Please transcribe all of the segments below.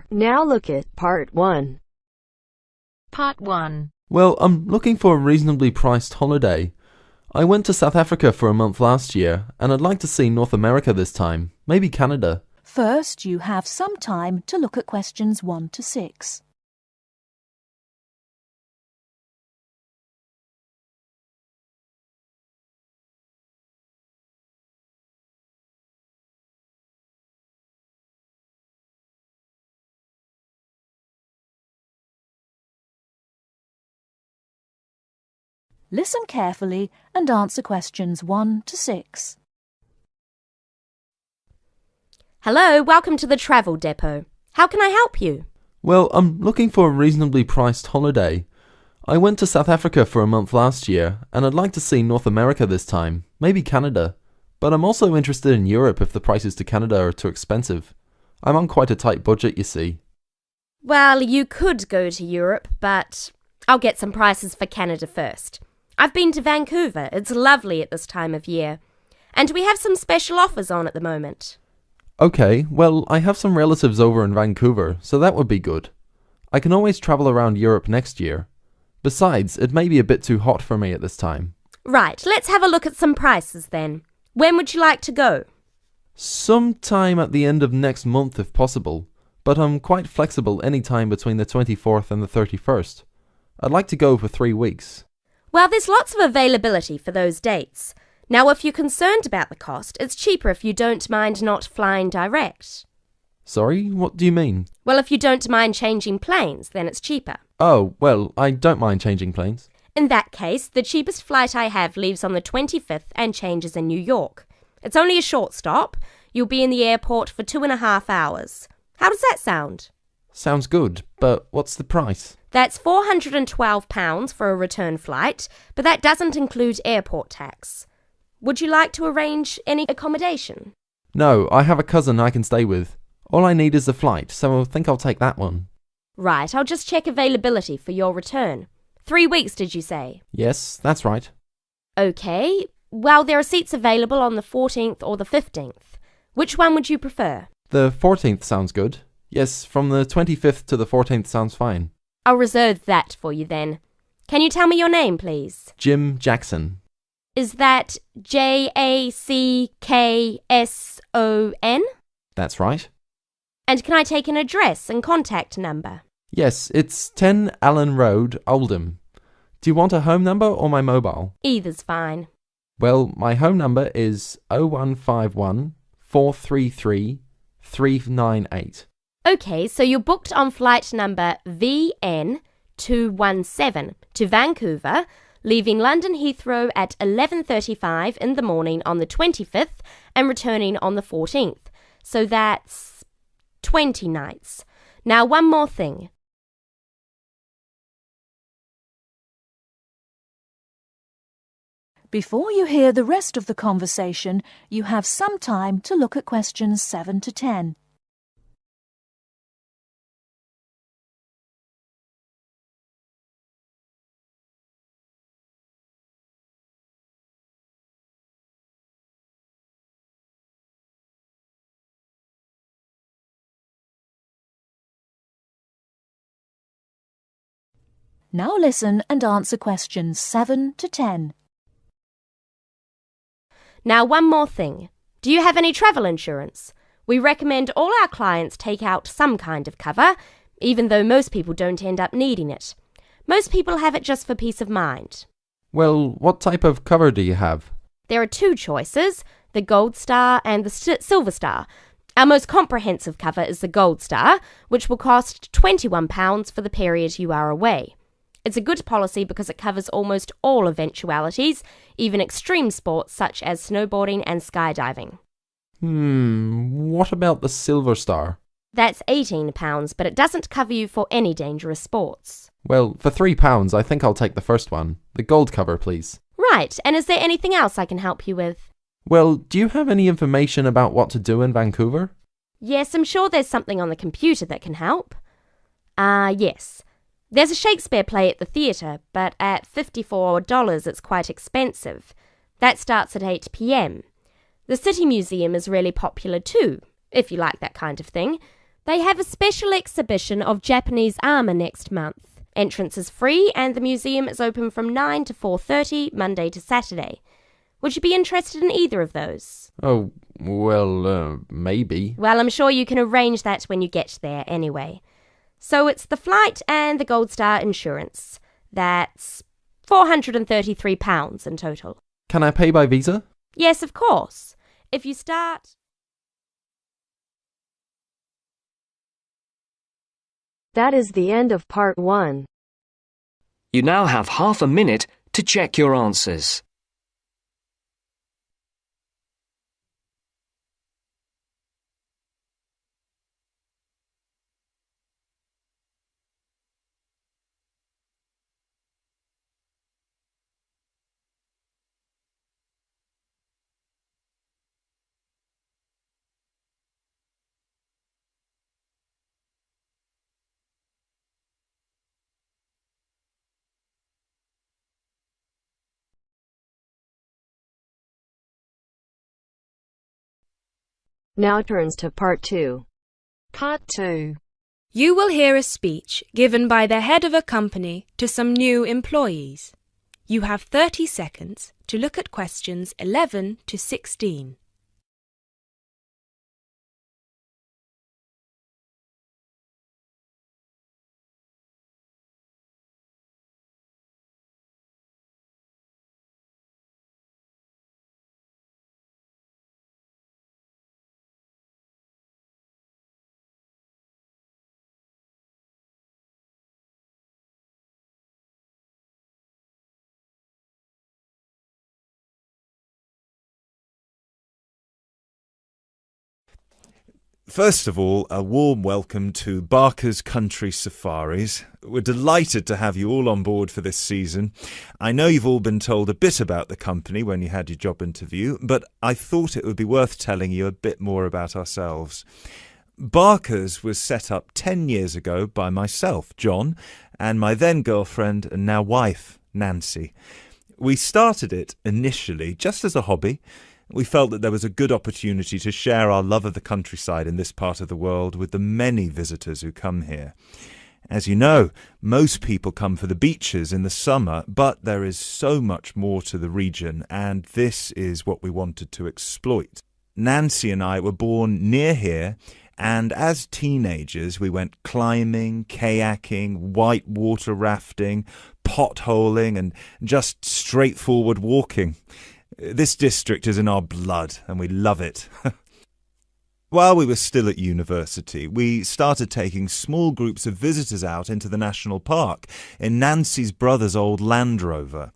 Now look at Part 1. Part 1. Well, I'm looking for a reasonably priced holiday. I went to South Africa for a month last year, and I'd like to see North America this time, maybe Canada. First, you have some time to look at questions 1 to 6. Listen carefully and answer questions 1 to 6. Hello, welcome to the travel depot. How can I help you? Well, I'm looking for a reasonably priced holiday. I went to South Africa for a month last year, and I'd like to see North America this time, maybe Canada. But I'm also interested in Europe if the prices to Canada are too expensive. I'm on quite a tight budget, you see. Well, you could go to Europe, but I'll get some prices for Canada first. I've been to Vancouver. It's lovely at this time of year. And we have some special offers on at the moment. Okay, well, I have some relatives over in Vancouver, so that would be good. I can always travel around Europe next year. Besides, it may be a bit too hot for me at this time. Right, let's have a look at some prices then. When would you like to go? Sometime at the end of next month if possible, but I'm quite flexible any time between the 24th and the 31st. I'd like to go for 3 weeks. Well, there's lots of availability for those dates. Now, if you're concerned about the cost, it's cheaper if you don't mind not flying direct. Sorry, what do you mean? Well, if you don't mind changing planes, then it's cheaper. Oh, well, I don't mind changing planes. In that case, the cheapest flight I have leaves on the 25th and changes in New York. It's only a short stop. You'll be in the airport for 2.5 hours. How does that sound? Sounds good, but what's the price? That's £412 for a return flight, but that doesn't include airport tax. Would you like to arrange any accommodation? No, I have a cousin I can stay with. All I need is a flight, so I think I'll take that one. Right, I'll just check availability for your return. 3 weeks, did you say? Yes, that's right. Okay, well, there are seats available on the 14th or the 15th. Which one would you prefer? The 14th sounds good. Yes, from the 25th to the 14th sounds fine. I'll reserve that for you then. Can you tell me your name, please? Jim Jackson. Is that Jackson? That's right. And can I take an address and contact number? Yes, it's 10 Allen Road, Oldham. Do you want a home number or my mobile? Either's fine. Well, my home number is 0151 433 398. Okay, so you're booked on flight number VN217 to Vancouver, leaving London Heathrow at 11:35 in the morning on the 25th and returning on the 14th. So that's 20 nights. Now, one more thing. Before you hear the rest of the conversation, you have some time to look at questions 7 to 10. Now listen and answer questions 7 to 10. Now, one more thing. Do you have any travel insurance? We recommend all our clients take out some kind of cover, even though most people don't end up needing it. Most people have it just for peace of mind. Well, what type of cover do you have? There are 2 choices, the Gold Star and the Silver Star. Our most comprehensive cover is the Gold Star, which will cost £21 for the period you are away. It's a good policy because it covers almost all eventualities, even extreme sports such as snowboarding and skydiving. What about the Silver Star? That's £18, but it doesn't cover you for any dangerous sports. Well, for £3, I think I'll take the first one. The gold cover, please. Right, and is there anything else I can help you with? Well, do you have any information about what to do in Vancouver? Yes, I'm sure there's something on the computer that can help. Yes. There's a Shakespeare play at the theatre, but at $54 it's quite expensive. That starts at 8 p.m. The City Museum is really popular too, if you like that kind of thing. They have a special exhibition of Japanese armour next month. Entrance is free and the museum is open from 9 to 4:30, Monday to Saturday. Would you be interested in either of those? Oh, well, maybe. Well, I'm sure you can arrange that when you get there anyway. So it's the flight and the Gold Star insurance. That's £433 in total. Can I pay by Visa? Yes, of course. If you start... That is the end of part 1. You now have half a minute to check your answers. Now turns to part 2. Part 2. You will hear a speech given by the head of a company to some new employees. You have 30 seconds to look at questions 11 to 16. First of all, a warm welcome to Barker's Country Safaris. We're delighted to have you all on board for this season. I know you've all been told a bit about the company when you had your job interview, but I thought it would be worth telling you a bit more about ourselves. Barker's was set up 10 years ago by myself, John, and my then girlfriend and now wife, Nancy. We started it initially just as a hobby. We felt that there was a good opportunity to share our love of the countryside in this part of the world with the many visitors who come here. As you know, most people come for the beaches in the summer, but there is so much more to the region, and this is what we wanted to exploit. Nancy and I were born near here, and as teenagers we went climbing, kayaking, whitewater rafting, potholing, and just straightforward walking. This district is in our blood, and we love it. While we were still at university, we started taking small groups of visitors out into the national park in Nancy's brother's old Land Rover.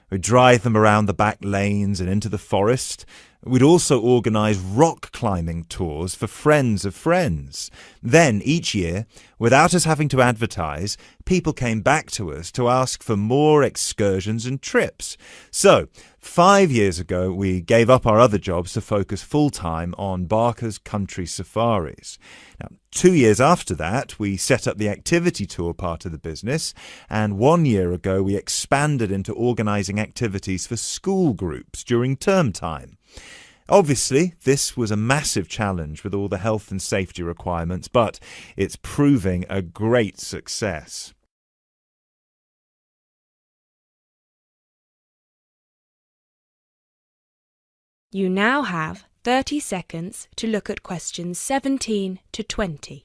We'd drive them around the back lanes and into the forest. We'd also organise rock climbing tours for friends of friends. Then, each year, without us having to advertise, people came back to us to ask for more excursions and trips. So, 5 years ago, we gave up our other jobs to focus full-time on Barker's Country Safaris. Now, 2 years after that, we set up the activity tour part of the business, and 1 year ago, we expanded into organising activities for school groups during term time. Obviously, this was a massive challenge with all the health and safety requirements, but it's proving a great success. You now have 30 seconds to look at questions 17 to 20.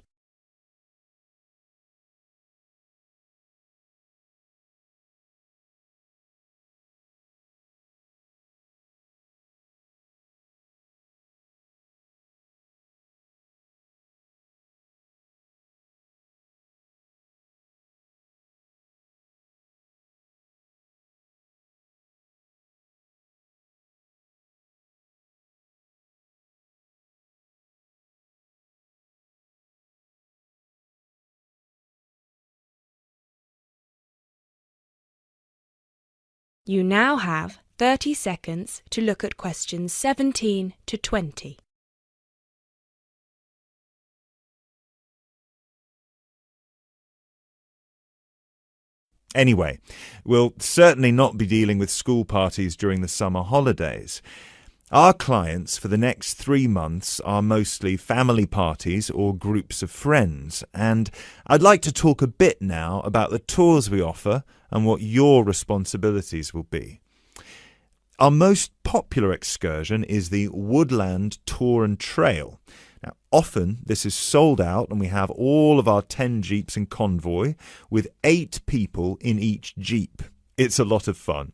You now have 30 seconds to look at questions 17 to 20. Anyway, we'll certainly not be dealing with school parties during the summer holidays. Our clients for the next 3 months are mostly family parties or groups of friends, and I'd like to talk a bit now about the tours we offer and what your responsibilities will be. Our most popular excursion is the Woodland Tour and Trail. Now, often this is sold out and we have all of our 10 jeeps in convoy with 8 people in each jeep. It's a lot of fun.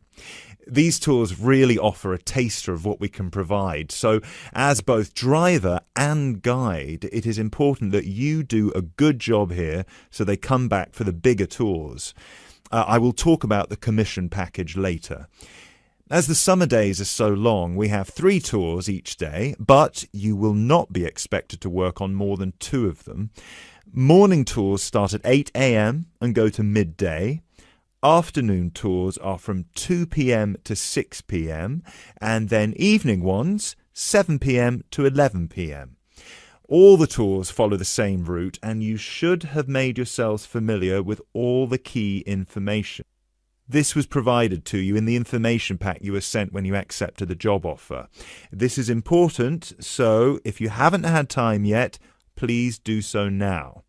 These tours really offer a taster of what we can provide. So as both driver and guide, it is important that you do a good job here so they come back for the bigger tours. I will talk about the commission package later. As the summer days are so long, we have 3 tours each day, but you will not be expected to work on more than 2 of them. Morning tours start at 8 a.m. and go to midday. Afternoon tours are from 2 p.m. to 6 p.m. and then evening ones 7 p.m. to 11 p.m. All the tours follow the same route and you should have made yourselves familiar with all the key information. This was provided to you in the information pack you were sent when you accepted the job offer. This is important, so if you haven't had time yet, please do so now.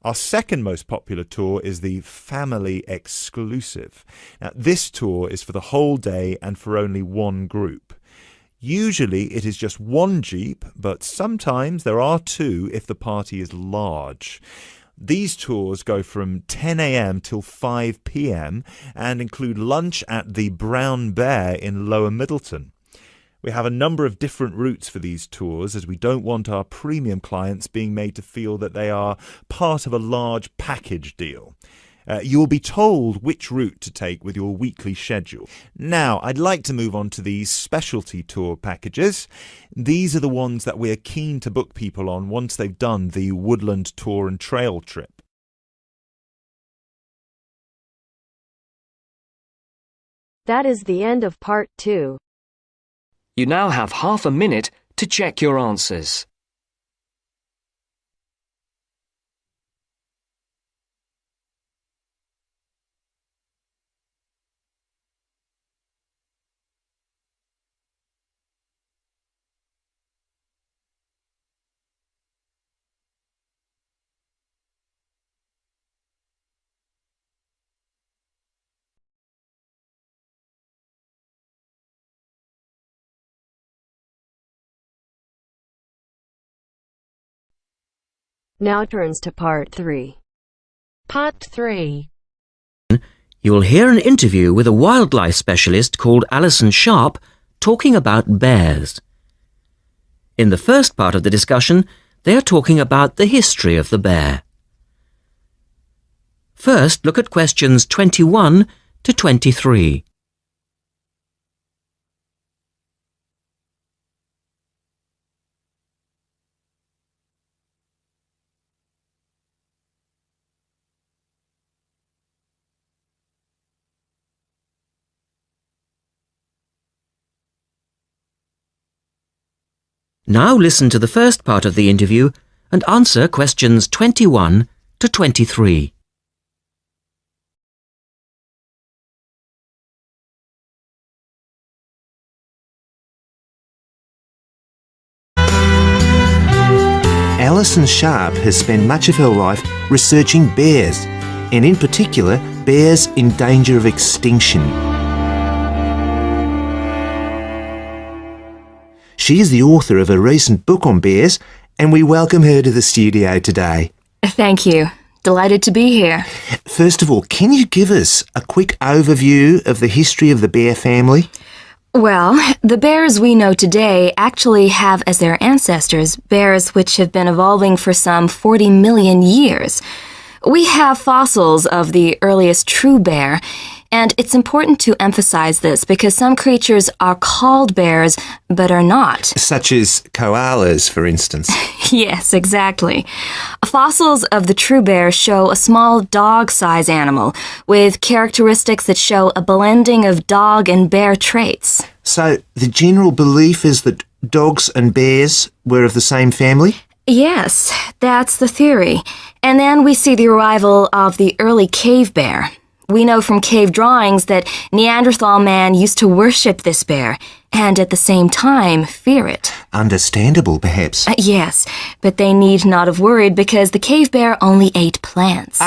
Our second most popular tour is the Family Exclusive. Now, this tour is for the whole day and for only one group. Usually it is just one jeep, but sometimes there are 2 if the party is large. These tours go from 10 a.m. till 5 p.m. and include lunch at the Brown Bear in Lower Middleton. We have a number of different routes for these tours as we don't want our premium clients being made to feel that they are part of a large package deal. You will be told which route to take with your weekly schedule. Now, I'd like to move on to these specialty tour packages. These are the ones that we are keen to book people on once they've done the Woodland Tour and Trail trip. That is the end of part 2. You now have half a minute to check your answers. Now turns to part 3. Part 3. You will hear an interview with a wildlife specialist called Alison Sharp talking about bears. In the first part of the discussion, they are talking about the history of the bear. First, look at questions 21 to 23. Now listen to the first part of the interview and answer questions 21 to 23. Alison Sharp has spent much of her life researching bears, and in particular, bears in danger of extinction. She is the author of a recent book on bears, and we welcome her to the studio today. Thank you. Delighted to be here. First of all, can you give us a quick overview of the history of the bear family? Well, the bears we know today actually have as their ancestors bears which have been evolving for some 40 million years. We have fossils of the earliest true bear, and it's important to emphasize this because some creatures are called bears but are not. Such as koalas, for instance. Yes, exactly. Fossils of the true bear show a small dog-size animal with characteristics that show a blending of dog and bear traits. So the general belief is that dogs and bears were of the same family? Yes, that's the theory. And then we see the arrival of the early cave bear. We know from cave drawings that Neanderthal man used to worship this bear, and at the same time fear it. Understandable, perhaps. Yes, but they need not have worried because the cave bear only ate plants.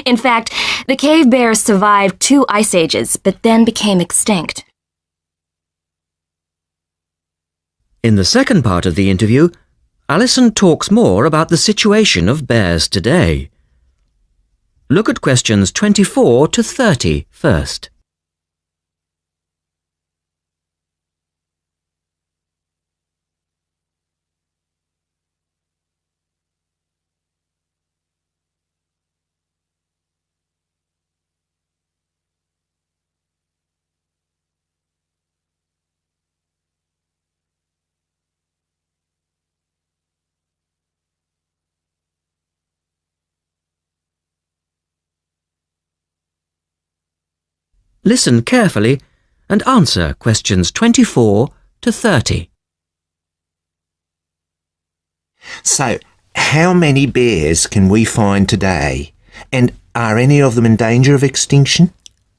In fact, the cave bear survived 2 ice ages, but then became extinct. In the second part of the interview, Alison talks more about the situation of bears today. Look at questions 24 to 30 first. Listen carefully and answer questions 24 to 30. So, how many bears can we find today? And are any of them in danger of extinction?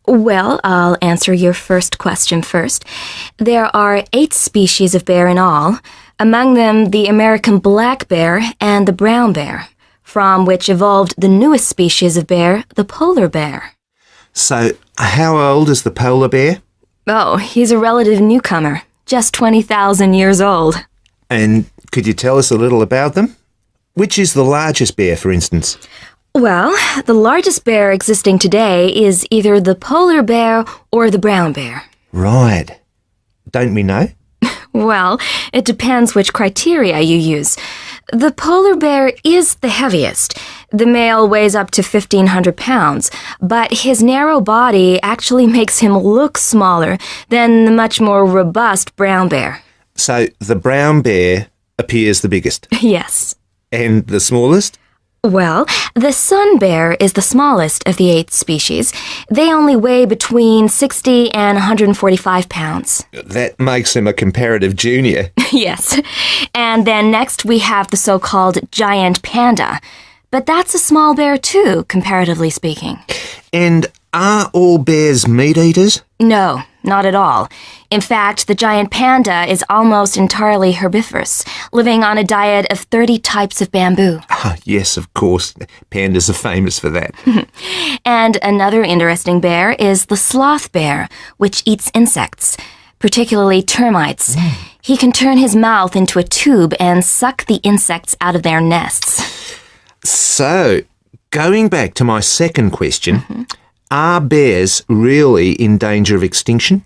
Well, I'll answer your first question first. There are 8 species of bear in all, among them the American black bear and the brown bear, from which evolved the newest species of bear, the polar bear. So, how old is the polar bear? Oh, he's a relative newcomer, just 20,000 years old. And could you tell us a little about them? Which is the largest bear, for instance? Well, the largest bear existing today is either the polar bear or the brown bear. Right. Don't we know? Well, it depends which criteria you use. The polar bear is the heaviest. The male weighs up to 1,500 pounds, but his narrow body actually makes him look smaller than the much more robust brown bear. So, the brown bear appears the biggest. Yes. And the smallest? Well, the sun bear is the smallest of the 8 species. They only weigh between 60 and 145 pounds. That makes him a comparative junior. Yes. And then next we have the so-called giant panda. But that's a small bear too, comparatively speaking. And are all bears meat eaters? No, not at all. In fact, the giant panda is almost entirely herbivorous, living on a diet of 30 types of bamboo. Oh, yes, of course. Pandas are famous for that. And another interesting bear is the sloth bear, which eats insects, particularly termites. He can turn his mouth into a tube and suck the insects out of their nests. So, going back to my second question, are bears really in danger of extinction?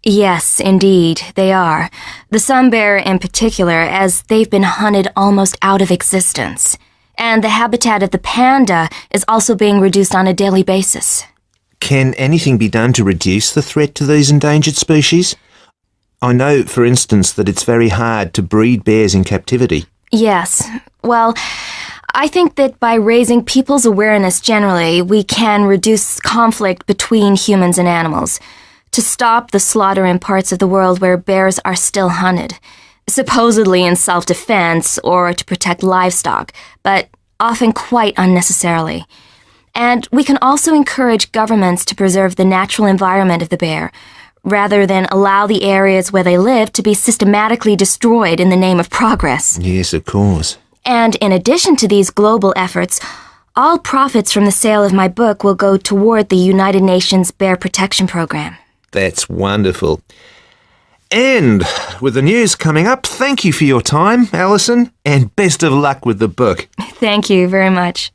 Yes, indeed, they are. The sun bear in particular, as they've been hunted almost out of existence. And the habitat of the panda is also being reduced on a daily basis. Can anything be done to reduce the threat to these endangered species? I know, for instance, that it's very hard to breed bears in captivity. Yes. Well, I think that by raising people's awareness generally, we can reduce conflict between humans and animals, to stop the slaughter in parts of the world where bears are still hunted, supposedly in self-defense or to protect livestock, but often quite unnecessarily. And we can also encourage governments to preserve the natural environment of the bear, rather than allow the areas where they live to be systematically destroyed in the name of progress. Yes, of course. And in addition to these global efforts, all profits from the sale of my book will go toward the United Nations Bear Protection Program. That's wonderful. And with the news coming up, thank you for your time, Alison, and best of luck with the book. Thank you very much.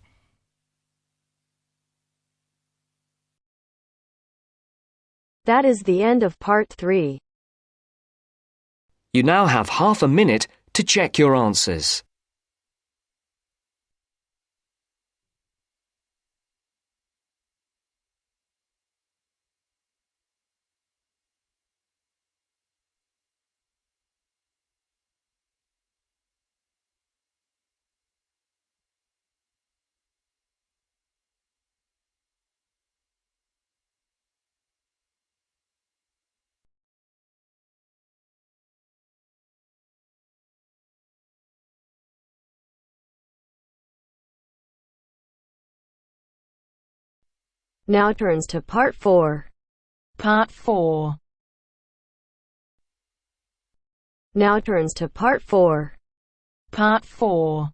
That is the end of part 3. You now have half a minute to check your answers. Now turns to part 4. Part 4. Now turns to part 4. Part 4.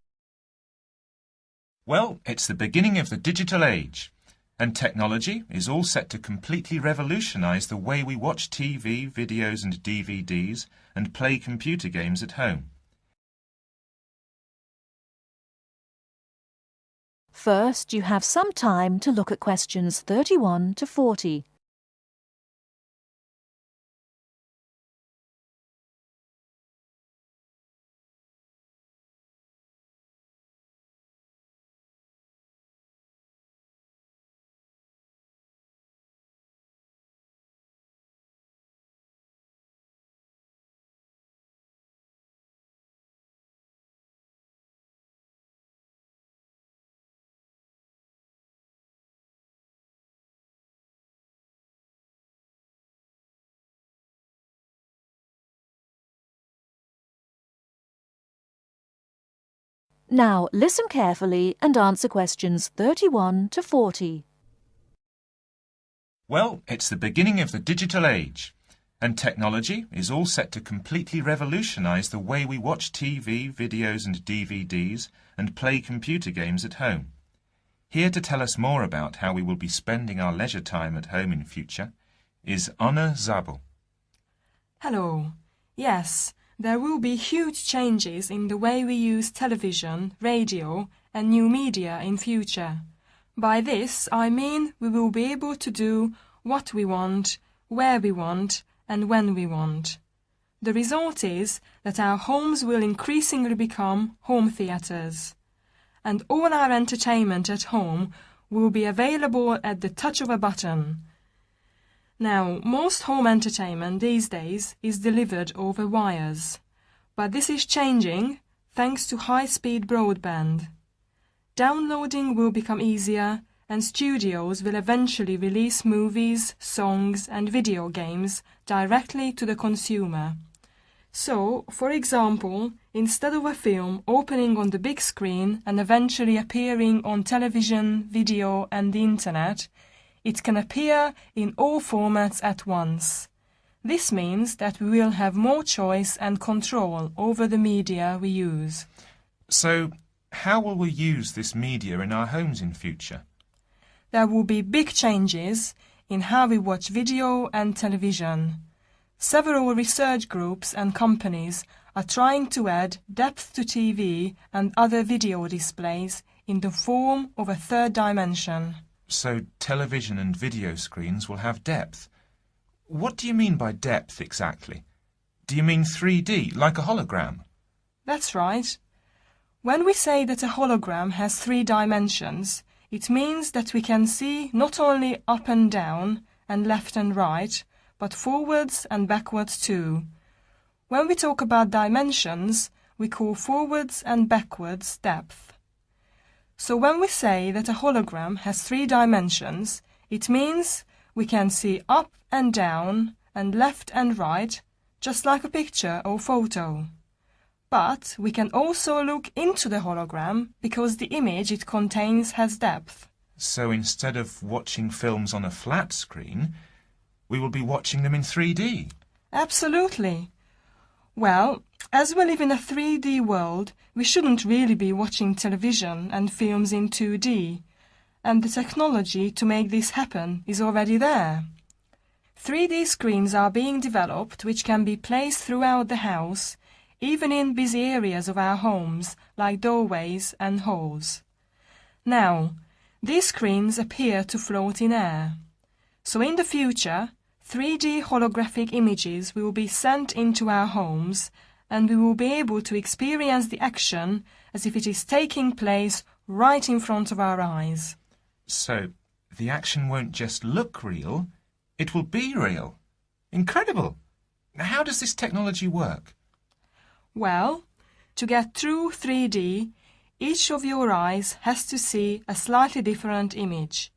Well, it's the beginning of the digital age, and technology is all set to completely revolutionise the way we watch TV, videos and DVDs and play computer games at home. First, you have some time to look at questions 31 to 40. Now listen carefully and answer questions 31 to 40. Well, it's the beginning of the digital age, and technology is all set to completely revolutionise the way we watch TV, videos and DVDs and play computer games at home. Here to tell us more about how we will be spending our leisure time at home in future is Anna Zabel. Hello. Yes, there will be huge changes in the way we use television, radio and new media in future. By this I mean we will be able to do what we want, where we want and when we want. The result is that our homes will increasingly become home theatres, and all our entertainment at home will be available at the touch of a button. Now, most home entertainment these days is delivered over wires, but this is changing thanks to high-speed broadband. Downloading will become easier, and studios will eventually release movies, songs and video games directly to the consumer. So, for example, instead of a film opening on the big screen and eventually appearing on television, video and the internet, it can appear in all formats at once. This means that we will have more choice and control over the media we use. So, how will we use this media in our homes in future? There will be big changes in how we watch video and television. Several research groups and companies are trying to add depth to TV and other video displays in the form of a third dimension. So television and video screens will have depth. What do you mean by depth exactly? Do you mean 3D, like a hologram? That's right. When we say that a hologram has 3 dimensions, it means that we can see not only up and down and left and right, but forwards and backwards too. When we talk about dimensions, we call forwards and backwards depth. So when we say that a hologram has 3 dimensions, it means we can see up and down and left and right, just like a picture or photo. But we can also look into the hologram because the image it contains has depth. So instead of watching films on a flat screen, we will be watching them in 3D? Absolutely. Well, as we live in a 3D world, we shouldn't really be watching television and films in 2D, and the technology to make this happen is already there. 3D screens are being developed which can be placed throughout the house, even in busy areas of our homes, like doorways and halls. Now, these screens appear to float in air. So in the future, 3D holographic images will be sent into our homes, and we will be able to experience the action as if it is taking place right in front of our eyes. So, the action won't just look real, it will be real. Incredible! How does this technology work? Well, to get through 3D, each of your eyes has to see a slightly different image.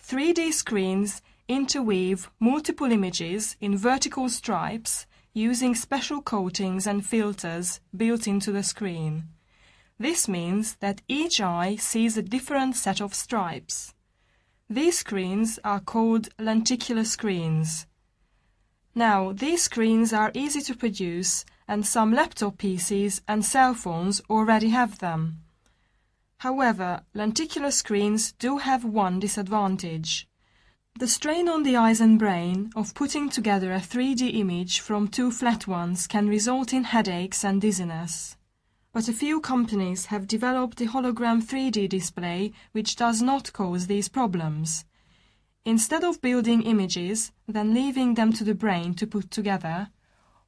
3D screens interweave multiple images in vertical stripes using special coatings and filters built into the screen. This means that each eye sees a different set of stripes. These screens are called lenticular screens. Now, these screens are easy to produce and some laptop PCs and cell phones already have them. However, lenticular screens do have one disadvantage. The strain on the eyes and brain of putting together a 3D image from two flat ones can result in headaches and dizziness. But a few companies have developed the hologram 3D display which does not cause these problems. Instead of building images, then leaving them to the brain to put together,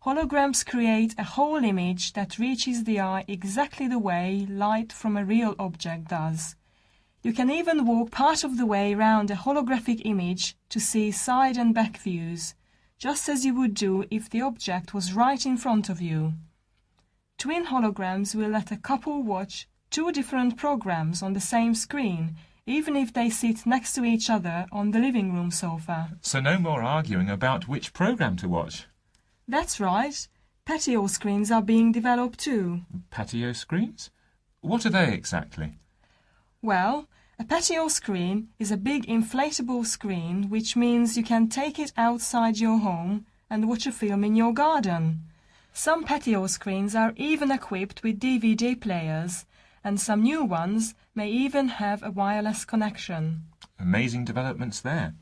holograms create a whole image that reaches the eye exactly the way light from a real object does. You can even walk part of the way round a holographic image to see side and back views, just as you would do if the object was right in front of you. Twin holograms will let a couple watch two different programs on the same screen, even if they sit next to each other on the living room sofa. So no more arguing about which program to watch. That's right. Patio screens are being developed too. Patio screens? What are they exactly? Well, a patio screen is a big inflatable screen, which means you can take it outside your home and watch a film in your garden. Some patio screens are even equipped with DVD players, and some new ones may even have a wireless connection. Amazing developments there.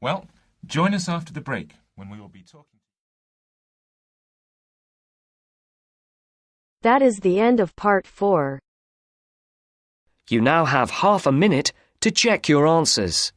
Well, join us after the break when we will be talking. That is the end of part 4. You now have half a minute to check your answers.